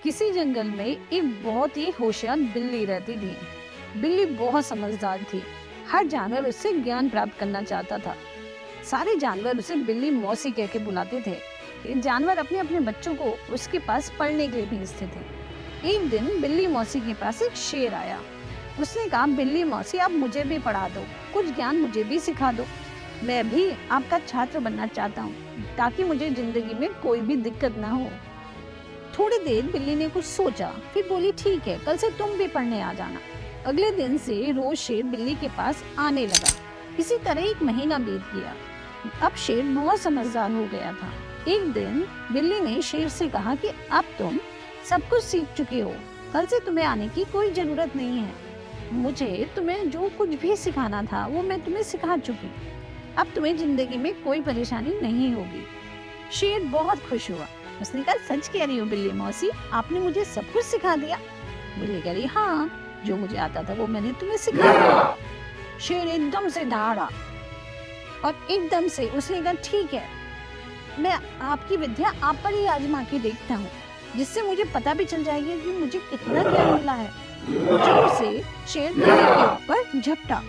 किसी जंगल में एक बहुत ही होशियार बिल्ली रहती थी। बिल्ली बहुत समझदार थी। हर जानवर उससे ज्ञान प्राप्त करना चाहता था। सारे जानवर उसे बिल्ली मौसी कह के बुलाते थे। ये जानवर अपने अपने बच्चों को उसके पास पढ़ने के लिए भेजते थे। एक दिन बिल्ली मौसी के पास एक शेर आया। उसने कहा, बिल्ली मौसी, आप मुझे भी पढ़ा दो, कुछ ज्ञान मुझे भी सिखा दो। मैं भी आपका छात्र बनना चाहता हूँ, ताकि मुझे जिंदगी में कोई भी दिक्कत ना हो। थोड़ी देर बिल्ली ने कुछ सोचा, फिर बोली, ठीक है, कल से तुम भी पढ़ने आ जाना। अगले दिन से रोज शेर बिल्ली के पास आने लगा। इसी तरह एक महीना बीत गया। अब शेर बहुत समझदार हो गया था। एक दिन बिल्ली ने शेर से कहा कि अब तुम सब कुछ सीख चुके हो, कल से तुम्हें आने की कोई जरूरत नहीं है। मुझे तुम्हें जो कुछ भी सिखाना था वो मैं तुम्हें सिखा चुकी। अब तुम्हें जिंदगी में कोई परेशानी नहीं होगी। शेर बहुत खुश हुआ। उसने कहा, सच कह रही हो बिल्ली मौसी, आपने मुझे सब कुछ सिखा दिया? बिल्ली कह रही, हाँ, जो मुझे आता था वो मैंने तुम्हें सिखा दिया। शेर एकदम से दहाड़ा और एकदम से उसने कहा, ठीक है, मैं आपकी विद्या आप पर ही आजमा के देखता हूँ, जिससे मुझे पता भी चल जाएगा कि मुझे कितना ज्ञान मिला है। जोर से शेर बिल्ली के ऊपर झपटा।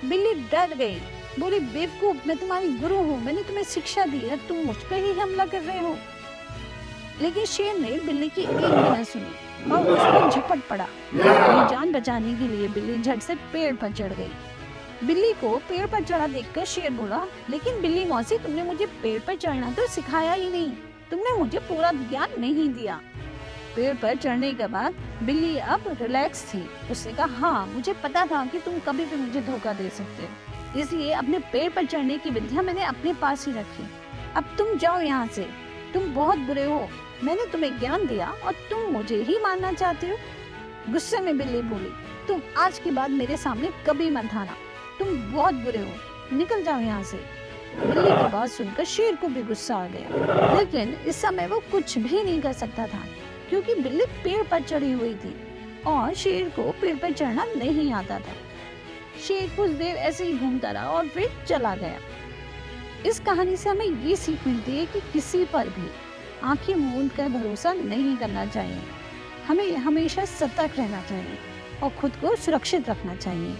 बिल्ली डर गई, बोली, बेवकूफ, मैं तुम्हारी गुरु हूँ, मैंने तुम्हें शिक्षा दी है, तुम मुझ पर ही हमला कर रहे हो। लेकिन शेर ने बिल्ली की एक भी न सुनी और उस पर झपट पड़ा। अपनी जान बचाने के लिए बिल्ली झट से पेड़ पर चढ़ गई। बिल्ली को पेड़ पर चढ़ा देखकर शेर बोला, लेकिन बिल्ली मौसी, तुमने मुझे पेड़ पर चढ़ना तो सिखाया ही नहीं, तुमने मुझे पूरा ज्ञान नहीं दिया। पेड़ पर चढ़ने के बाद बिल्ली अब रिलैक्स थी। उसने कहा, हाँ, मुझे पता था कि तुम कभी भी मुझे धोखा दे सकते हो, इसलिए अपने पेड़ पर चढ़ने की विद्या मैंने अपने पास ही रखी। अब तुम जाओ यहाँ से, तुम बहुत बुरे हो, मैंने तुम्हें ज्ञान दिया और तुम मुझे ही मारना चाहते हो। गुस्से में बिल्ली बोली, तुम आज के बाद मेरे सामने कभी मत आना, तुम बहुत बुरे हो, निकल जाओ यहाँ से। बिल्ली की बात सुनकर शेर को भी गुस्सा आ गया, लेकिन इस समय वो कुछ भी नहीं कर सकता था, क्योंकि बिल्ली पेड़ पर चढ़ी हुई थी और शेर को पेड़ पर चढ़ना नहीं आता था। शेर कुछ देर ऐसे ही घूमता रहा और फिर चला गया। इस कहानी से हमें ये सीख मिलती है कि किसी पर भी आंखें मूंद कर भरोसा नहीं करना चाहिए। हमें हमेशा सतर्क रहना चाहिए और खुद को सुरक्षित रखना चाहिए।